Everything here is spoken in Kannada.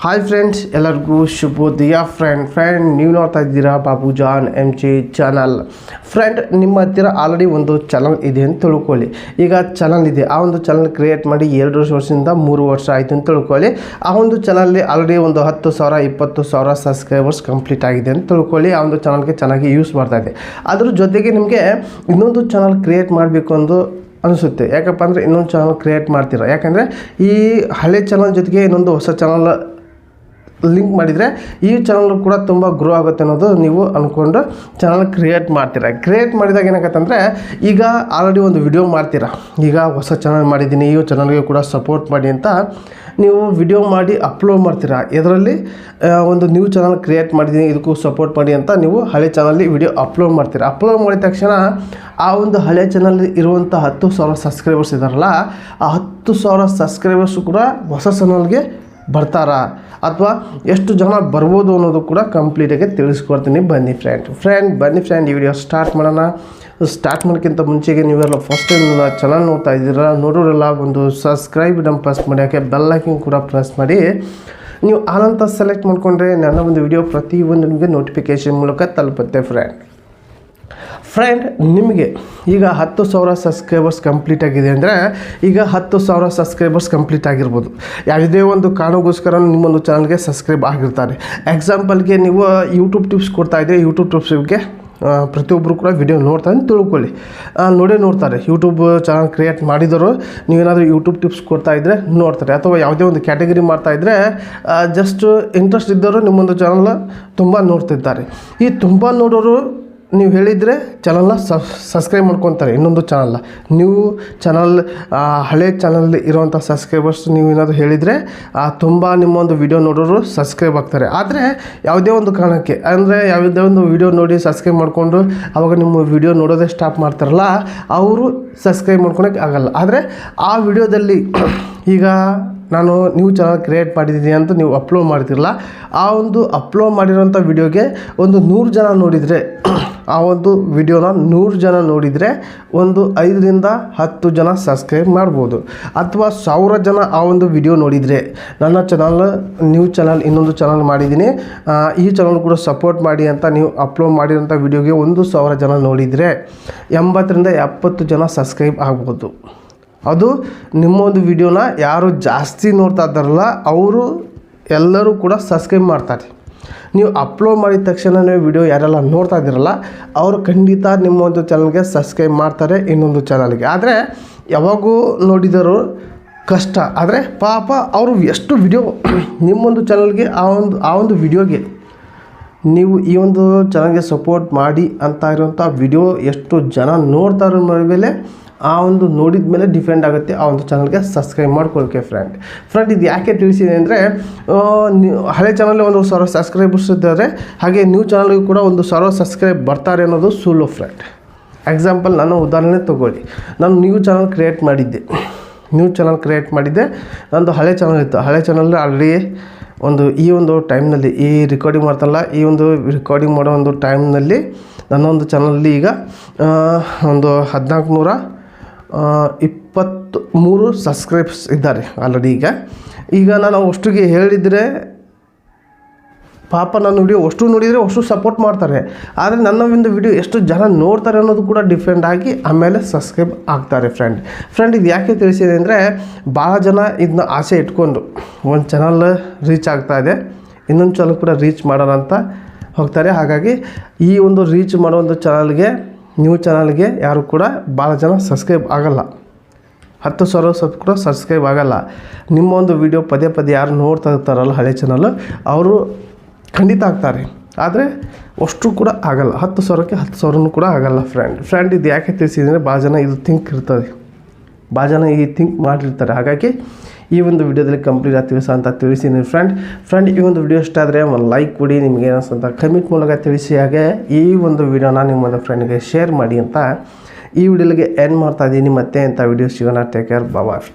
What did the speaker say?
ಹಾಯ್ ಫ್ರೆಂಡ್ಸ್, ಎಲ್ಲರಿಗೂ ಶುಭೋದಯ. ಫ್ರೆಂಡ್ ನೀವು ನೋಡ್ತಾ ಇದ್ದೀರಾ ಬಾಬುಜಾನ್ MJ ಚಾನಲ್. ಫ್ರೆಂಡ್, ನಿಮ್ಮ ಹತ್ತಿರ ಆಲ್ರೆಡಿ ಒಂದು ಚಾನಲ್ ಇದೆ ಅಂತ ತಿಳ್ಕೊಳ್ಳಿ. ಈಗ ಚಾನಲ್ ಇದೆ, ಆ ಒಂದು ಚಾನಲ್ ಕ್ರಿಯೇಟ್ ಮಾಡಿ 2 ವರ್ಷದಿಂದ 3 ವರ್ಷ ಆಯಿತು ಅಂತ ತಿಳ್ಕೊಳ್ಳಿ. ಆ ಒಂದು ಚಾನಲ್ಲಿ ಆಲ್ರೆಡಿ ಒಂದು 10,000 20,000 ಸಬ್ಸ್ಕ್ರೈಬರ್ಸ್ ಕಂಪ್ಲೀಟ್ ಆಗಿದೆ ಅಂತ ತಿಳ್ಕೊಳ್ಳಿ. ಆ ಒಂದು ಚಾನಲ್ಗೆ ಚೆನ್ನಾಗಿ ಯೂಸ್ ಮಾಡ್ತಾ ಇದೆ. ಅದ್ರ ಜೊತೆಗೆ ನಿಮಗೆ ಇನ್ನೊಂದು ಚಾನಲ್ ಕ್ರಿಯೇಟ್ ಮಾಡಬೇಕು ಅಂದು ಅನಿಸುತ್ತೆ. ಯಾಕಪ್ಪ ಅಂದರೆ ಇನ್ನೊಂದು ಚಾನಲ್ ಕ್ರಿಯೇಟ್ ಮಾಡ್ತೀರಾ. ಯಾಕಂದರೆ ಈ ಹಳೆ ಚಾನಲ್ ಜೊತೆಗೆ ಇನ್ನೊಂದು ಹೊಸ ಚಾನಲ್ ಲಿಂಕ್ ಮಾಡಿದರೆ ಈ ಚಾನಲ್ ಕೂಡ ತುಂಬ ಗ್ರೋ ಆಗುತ್ತೆ ಅನ್ನೋದು ನೀವು ಅಂದ್ಕೊಂಡು ಚಾನಲ್ ಕ್ರಿಯೇಟ್ ಮಾಡ್ತೀರಾ. ಕ್ರಿಯೇಟ್ ಮಾಡಿದಾಗ ಏನಾಗತ್ತಂದರೆ, ಈಗ ಆಲ್ರೆಡಿ ಒಂದು ವಿಡಿಯೋ ಮಾಡ್ತೀರಾ, ಈಗ ಹೊಸ ಚಾನಲ್ ಮಾಡಿದ್ದೀನಿ, ಈ ಚಾನಲ್ಗೆ ಕೂಡ ಸಪೋರ್ಟ್ ಮಾಡಿ ಅಂತ ನೀವು ವಿಡಿಯೋ ಮಾಡಿ ಅಪ್ಲೋಡ್ ಮಾಡ್ತೀರಾ. ಇದರಲ್ಲಿ ಒಂದು ನ್ಯೂ ಚಾನಲ್ ಕ್ರಿಯೇಟ್ ಮಾಡಿದ್ದೀನಿ, ಇದಕ್ಕೂ ಸಪೋರ್ಟ್ ಮಾಡಿ ಅಂತ ನೀವು ಹಳೆ ಚಾನಲ್ಲಿ ವಿಡಿಯೋ ಅಪ್ಲೋಡ್ ಮಾಡ್ತೀರಾ. ಅಪ್ಲೋಡ್ ಮಾಡಿದ ತಕ್ಷಣ ಆ ಒಂದು ಹಳೆ ಚಾನಲ್ ಇರುವಂಥ 10,000 ಸಬ್ಸ್ಕ್ರೈಬರ್ಸ್ ಇದ್ದಾರಲ್ಲ, ಆ 10,000 ಸಬ್ಸ್ಕ್ರೈಬರ್ಸು ಕೂಡ ಹೊಸ ಚಾನಲ್ಗೆ ಬರ್ತಾರಾ ಅಥವಾ ಎಷ್ಟು ಜನ ಬರ್ಬೋದು ಅನ್ನೋದು ಕೂಡ ಕಂಪ್ಲೀಟಾಗಿ ತಿಳಿಸ್ಕೊಡ್ತೀನಿ. ಬನ್ನಿ ಫ್ರೆಂಡ್ ಈ ವಿಡಿಯೋ ಸ್ಟಾರ್ಟ್ ಮಾಡೋಣ. ಸ್ಟಾರ್ಟ್ ಮಾಡೋಕ್ಕಿಂತ ಮುಂಚೆಗೆ ನೀವೆಲ್ಲ ಫಸ್ಟ್ ಟೈಮ್ ನನ್ನ ಚಾನಲ್ ನೋಡ್ತಾ ಇದ್ದೀರಾ, ನೋಡೋರೆಲ್ಲ ಒಂದು ಸಬ್ಸ್ಕ್ರೈಬ್ ಪ್ರೆಸ್ ಮಾಡಿ, ಯಾಕೆ ಬೆಲ್ ಐಕನ್ ಕೂಡ ಪ್ರೆಸ್ ಮಾಡಿ. ನೀವು ಆನಂತ ಸೆಲೆಕ್ಟ್ ಮಾಡಿಕೊಂಡ್ರೆ ನನ್ನ ಒಂದು ವಿಡಿಯೋ ಪ್ರತಿಯೊಂದು ನಿಮಗೆ ನೋಟಿಫಿಕೇಷನ್ ಮೂಲಕ ತಲುಪುತ್ತೆ. ಫ್ರೆಂಡ್, ನಿಮಗೆ ಈಗ 10,000 ಸಬ್ಸ್ಕ್ರೈಬರ್ಸ್ ಕಂಪ್ಲೀಟ್ ಆಗಿದೆ ಅಂದರೆ, ಈಗ 10,000 ಸಬ್ಸ್ಕ್ರೈಬರ್ಸ್ ಕಂಪ್ಲೀಟ್ ಆಗಿರ್ಬೋದು. ಯಾವುದೇ ಒಂದು ಕಾರಣಕ್ಕೋಸ್ಕರ ನಿಮ್ಮೊಂದು ಚಾನಲ್ಗೆ ಸಬ್ಸ್ಕ್ರೈಬ್ ಆಗಿರ್ತಾರೆ. ಎಕ್ಸಾಂಪಲ್ಗೆ ನೀವು ಯೂಟ್ಯೂಬ್ ಟಿಪ್ಸ್ ಕೊಡ್ತಾಯಿದ್ರೆ, ಯೂಟ್ಯೂಬ್ ಟಿಪ್ಸ್ಗೆ ಪ್ರತಿಯೊಬ್ಬರು ಕೂಡ ವಿಡಿಯೋ ನೋಡ್ತಾರೆ ಅಂತ ತಿಳ್ಕೊಳ್ಳಿ. ನೋಡ್ತಾರೆ. ಯೂಟ್ಯೂಬ್ ಚಾನಲ್ ಕ್ರಿಯೇಟ್ ಮಾಡಿದವರು ನೀವೇನಾದರೂ ಯೂಟ್ಯೂಬ್ ಟಿಪ್ಸ್ ಕೊಡ್ತಾಯಿದ್ರೆ ನೋಡ್ತಾರೆ. ಅಥವಾ ಯಾವುದೇ ಒಂದು ಕ್ಯಾಟಗರಿ ಮಾಡ್ತಾಯಿದ್ರೆ ಜಸ್ಟ್ ಇಂಟ್ರೆಸ್ಟ್ ಇದ್ದವರು ನಿಮ್ಮೊಂದು ಚಾನಲ್ ತುಂಬ ನೋಡ್ತಿದ್ದಾರೆ. ಈ ತುಂಬ ನೋಡೋರು ನೀವು ಹೇಳಿದರೆ ಚಾನಲ್ನ ಸಬ್ಸ್ಕ್ರೈಬ್ ಮಾಡ್ಕೊತಾರೆ. ಇನ್ನೊಂದು ಚಾನಲ್ ನೀವು ಚಾನಲ್ ಹಳೆ ಚಾನಲ್ ಇರೋವಂಥ ಸಬ್ಸ್ಕ್ರೈಬರ್ಸ್ ನೀವು ಏನಾದರೂ ಹೇಳಿದರೆ ತುಂಬ ನಿಮ್ಮೊಂದು ವಿಡಿಯೋ ನೋಡೋರು ಸಬ್ಸ್ಕ್ರೈಬ್ ಆಗ್ತಾರೆ. ಆದರೆ ಯಾವುದೇ ಒಂದು ಕಾರಣಕ್ಕೆ ಅಂದರೆ ಯಾವುದೇ ಒಂದು ವಿಡಿಯೋ ನೋಡಿ ಸಬ್ಸ್ಕ್ರೈಬ್ ಮಾಡಿಕೊಂಡು ಆವಾಗ ನಿಮ್ಮ ವಿಡಿಯೋ ನೋಡೋದೇ ಸ್ಟಾಪ್ ಮಾಡ್ತಾರಲ್ಲ, ಅವರು ಸಬ್ಸ್ಕ್ರೈಬ್ ಮಾಡ್ಕೊಳಕ್ಕೆ ಆಗಲ್ಲ. ಆದರೆ ಆ ವಿಡಿಯೋದಲ್ಲಿ ಈಗ ನಾನು ನ್ಯೂ ಚಾನಲ್ ಕ್ರಿಯೇಟ್ ಮಾಡಿದ್ದೀನಿ ಅಂತ ನೀವು ಅಪ್ಲೋಡ್ ಮಾಡ್ತಿರಲ್ಲ, ಆ ಒಂದು ಅಪ್ಲೋಡ್ ಮಾಡಿರೋಂಥ ವಿಡಿಯೋಗೆ ಒಂದು 100 ಜನ ನೋಡಿದರೆ, ಆ ಒಂದು ವಿಡಿಯೋನ 100 ಜನ ನೋಡಿದರೆ ಒಂದು 5 ರಿಂದ 10 ಜನ ಸಬ್ಸ್ಕ್ರೈಬ್ ಮಾಡ್ಬೋದು. ಅಥವಾ 1000 ಜನ ಆ ಒಂದು ವಿಡಿಯೋ ನೋಡಿದರೆ, ನನ್ನ ಚಾನಲ್ ನ್ಯೂ ಚಾನಲ್ ಇನ್ನೊಂದು ಚಾನಲ್ ಮಾಡಿದ್ದೀನಿ, ಈ ಚಾನಲ್ ಕೂಡ ಸಪೋರ್ಟ್ ಮಾಡಿ ಅಂತ ನೀವು ಅಪ್ಲೋಡ್ ಮಾಡಿರೋಂಥ ವಿಡಿಯೋಗೆ 1,000 ಜನ ನೋಡಿದರೆ 80 ರಿಂದ 70 ಜನ ಸಬ್ಸ್ಕ್ರೈಬ್ ಆಗ್ಬೋದು. ಅದು ನಿಮ್ಮೊಂದು ವಿಡಿಯೋನ ಯಾರು ಜಾಸ್ತಿ ನೋಡ್ತಾ ಇದ್ದಾರಲ್ಲ ಅವರು ಎಲ್ಲರೂ ಕೂಡ ಸಬ್ಸ್ಕ್ರೈಬ್ ಮಾಡ್ತಾರೆ. ನೀವು ಅಪ್ಲೋಡ್ ಮಾಡಿದ ತಕ್ಷಣವೇ ವಿಡಿಯೋ ಯಾರೆಲ್ಲ ನೋಡ್ತಾ ಇದ್ದೀರಲ್ಲ ಅವರು ಖಂಡಿತ ನಿಮ್ಮೊಂದು ಚಾನಲ್ಗೆ ಸಬ್ಸ್ಕ್ರೈಬ್ ಮಾಡ್ತಾರೆ, ಇನ್ನೊಂದು ಚಾನಲ್ಗೆ. ಆದರೆ ಯಾವಾಗೂ ನೋಡಿದರು ಕಷ್ಟ. ಆದರೆ ಪಾಪ ಅವರು ಎಷ್ಟು ವಿಡಿಯೋ ನಿಮ್ಮೊಂದು ಚಾನಲ್ಗೆ ಆ ಒಂದು ವಿಡಿಯೋಗೆ ನೀವು ಈ ಒಂದು ಚಾನಲ್ಗೆ ಸಪೋರ್ಟ್ ಮಾಡಿ ಅಂತ ಇರೋಂಥ ವಿಡಿಯೋ ಎಷ್ಟು ಜನ ನೋಡ್ತಾರೋ ಮೇಲೆ ಆ ಒಂದು ನೋಡಿದ ಮೇಲೆ ಡಿಪೆಂಡ್ ಆಗುತ್ತೆ ಆ ಒಂದು ಚಾನಲ್ಗೆ ಸಬ್ಸ್ಕ್ರೈಬ್ ಮಾಡ್ಕೊಳ್ಳೋಕ್ಕೆ. ಫ್ರೆಂಡ್ ಇದು ಯಾಕೆ ತಿಳಿಸಿದೆ ಅಂದರೆ, ಹಳೆ ಚಾನಲ್ಗೆ 1,000 ಸಬ್ಸ್ಕ್ರೈಬರ್ಸ್ ಇದ್ದಾರೆ, ಹಾಗೆ ನ್ಯೂ ಚಾನಲ್ಗೂ ಕೂಡ 1,000 ಸಬ್ಸ್ಕ್ರೈಬ್ ಬರ್ತಾರೆ ಅನ್ನೋದು ಸುಳ್ಳು. ಫ್ರೆಂಡ್, ಎಕ್ಸಾಂಪಲ್ ನಾನು ಉದಾಹರಣೆ ತೊಗೊಳ್ಳಿ. ನಾನು ನ್ಯೂ ಚಾನಲ್ ಕ್ರಿಯೇಟ್ ಮಾಡಿದ್ದೆ. ನಂದು ಹಳೆ ಚಾನಲ್ ಇತ್ತು. ಹಳೆ ಚಾನಲ್ ಆಲ್ರೆಡಿ ಈ ಒಂದು ಟೈಮ್ನಲ್ಲಿ ಈ ರೆಕಾರ್ಡಿಂಗ್ ಮಾಡ್ತಾನಲ್ಲ, ಈ ಒಂದು ರೆಕಾರ್ಡಿಂಗ್ ಮಾಡೋ ಒಂದು ಟೈಮ್ನಲ್ಲಿ ನನ್ನೊಂದು ಚಾನಲಲ್ಲಿ ಈಗ ಒಂದು 1423 ಸಬ್ಸ್ಕ್ರೈಬ್ಸ್ ಇದ್ದಾರೆ ಆಲ್ರೆಡಿ. ಈಗ ನಾನು ಅಷ್ಟಿಗೆ ಹೇಳಿದರೆ ಪಾಪ ನನ್ನ ವಿಡಿಯೋ ಅಷ್ಟು ನೋಡಿದರೆ ಅಷ್ಟು ಸಪೋರ್ಟ್ ಮಾಡ್ತಾರೆ. ಆದರೆ ನನ್ನ ಒಂದು ವಿಡಿಯೋ ಎಷ್ಟು ಜನ ನೋಡ್ತಾರೆ ಅನ್ನೋದು ಕೂಡ ಡಿಫ್ರೆಂಟ್ ಆಗಿ ಆಮೇಲೆ ಸಬ್ಸ್ಕ್ರೈಬ್ ಆಗ್ತಾರೆ. ಫ್ರೆಂಡ್ ಇದು ಯಾಕೆ ತಿಳಿಸಿದೆ ಅಂದರೆ, ಭಾಳ ಜನ ಇದನ್ನ ಆಸೆ ಇಟ್ಕೊಂಡು ಒಂದು ಚಾನಲ್ ರೀಚ್ ಆಗ್ತಾಯಿದೆ, ಇನ್ನೊಂದು ಚಾನಲ್ ಕೂಡ ರೀಚ್ ಮಾಡೋಣ ಅಂತ ಹೋಗ್ತಾರೆ. ಹಾಗಾಗಿ ಈ ಒಂದು ರೀಚ್ ಮಾಡೋ ಒಂದು ಚಾನಲ್ಗೆ, ನ್ಯೂ ಚಾನಲ್ಗೆ ಯಾರು ಕೂಡ ಭಾಳ ಜನ ಸಬ್ಸ್ಕ್ರೈಬ್ ಆಗಲ್ಲ. 10,000 ಕೂಡ ಸಬ್ಸ್ಕ್ರೈಬ್ ಆಗಲ್ಲ. ನಿಮ್ಮ ಒಂದು ವಿಡಿಯೋ ಪದೇ ಯಾರು ನೋಡ್ತಾ ಇರ್ತಾರಲ್ಲ ಹಳೆ ಚಾನಲ್, ಅವರು ಖಂಡಿತ ಆಗ್ತಾರೆ. ಆದರೆ ಅಷ್ಟು ಕೂಡ ಆಗಲ್ಲ. 10,000ಕ್ಕೆ 10,000 ಕೂಡ ಆಗಲ್ಲ. ಫ್ರೆಂಡ್ ಇದು ಯಾಕೆ ತಿಳಿಸಿದರೆ, ಭಾಳ ಜನ ಇದು ಥಿಂಕ್ ಇರ್ತದೆ, ಭಾಳ ಜನ ಈ ಥಿಂಕ್ ಮಾಡಿರ್ತಾರೆ. ಹಾಗಾಗಿ ಈ ಒಂದು ವಿಡಿಯೋದಲ್ಲಿ ಕಂಪ್ಲೀಟ್ ಆಗ್ತೀವಿ ಅಂತ ತಿಳಿಸಿದ್ದೀನಿ. ಫ್ರೆಂಡ್ ಈ ಒಂದು ವಿಡಿಯೋ ಇಷ್ಟ ಆದರೆ ಒಂದು ಲೈಕ್ ಕೊಡಿ, ನಿಮಗೆ ಏನಿಸ್ತಂತ ಕಮೆಂಟ್ ಮೂಲಕ ತಿಳಿಸಿ. ಹಾಗೆ ಈ ಒಂದು ವಿಡಿಯೋನ ನಿಮ್ಮೊಂದು ಫ್ರೆಂಡ್ಗೆ ಶೇರ್ ಮಾಡಿ ಅಂತ ಈ ವಿಡಿಯೋಗೆ ಎಂಡ್ ಮಾಡ್ತಾ ಇದ್ದೀನಿ. ಮತ್ತೆ ಅಂತ ವಿಡಿಯೋ ಸಿಗೋಣ. ಟೇಕ್ ಕೇರ್, ಬಾಯ್.